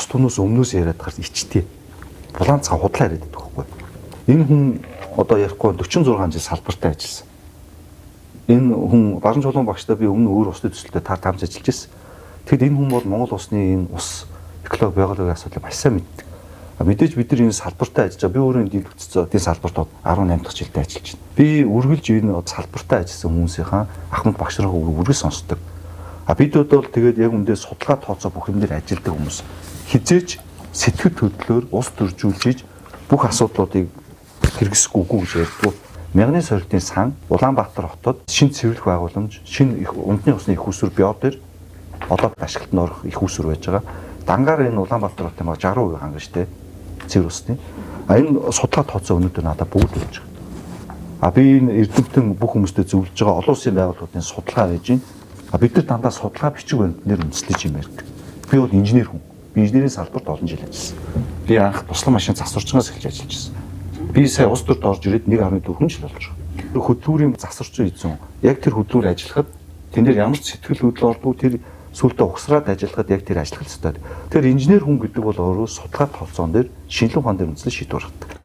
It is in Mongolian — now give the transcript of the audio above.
бус түнөөс өмнөөс яриад гарч ичтэй. Булаан цаа худлаа яриад байдаг байхгүй. Энэ хүн одоо ярихгүй 46 жил салбартай ажилласан. Энэ хүн Баруун чулуун багштай би өмнө өөр усны төсөлтөд хамт ажиллаж байсан. Тэгэд энэ хүн бол Монгол улсны энэ ус экологи биологийн асуудлыг маш сайн мэддэг. Мэдээж бид нар энэ салбартай ажиллаж байгаа. Би өөрөө энэ дэвтгцээ энэ салбарт 18 дахь жилдээ ажиллаж байна. Би үргэлж энэ салбартай ажилласан хүмүүсийнхаа Ахмад багш нараа үргэлж сонсдог. Бид бол тэгээд яг үндэ судалгаа тооцоо бүх юм дээр ажилладаг хүмүүс. Хизээч сэтгэл хөдлөлөөр ус төржүүлж бүх асуудлуудыг хэрэгсэхгүй гэж ярьдаг. Мягны сорилтын сан, Улаанбаатар хотод шинэ цэвэрлэх байгууламж, шинэ унтны усны их усүр бёр дээр одоо ашиглалтанд орох их усүр байж байгаа. Дангаар энэ Улаанбаатар хотын 60% хангана штэ цэвэр усны. Энэ судалгаа тооцоо өнөөдөр надад бүгд болж байгаа. Би энэ эрдэмтэн бүх хүмүүстэй зөвлөж байгаа олон улсын байгууллагуудын судалгаа хийж байна. Бид нар дандаа судалгаа бичиг баримтнаар үндэслэж юм ярьдаг. Би бол инженер хүн. Би инженерийн салбарт олон жил ажилласан. Би анх туслан машин засварчнаас эхэлж ажиллаж байсан. Би сая улс төрд орж ирээд 1.4 жил болж байгаа. Хөдөлгүүрийн засварчин эзэн. Яг тэр хөдөлгүүр ажиллахад тэн дээр ямар ч сэтгэл хөдлөл ордгүй тэр сүултээ угсраад ажиллахад яг тэр ажиллах хэрэгтэй. Тэр инженер хүн гэдэг бол өөрөө судалгаа тооцоон дээр шинжилгээ ухаан дээр үндэслэж шийдвэр гаргадаг.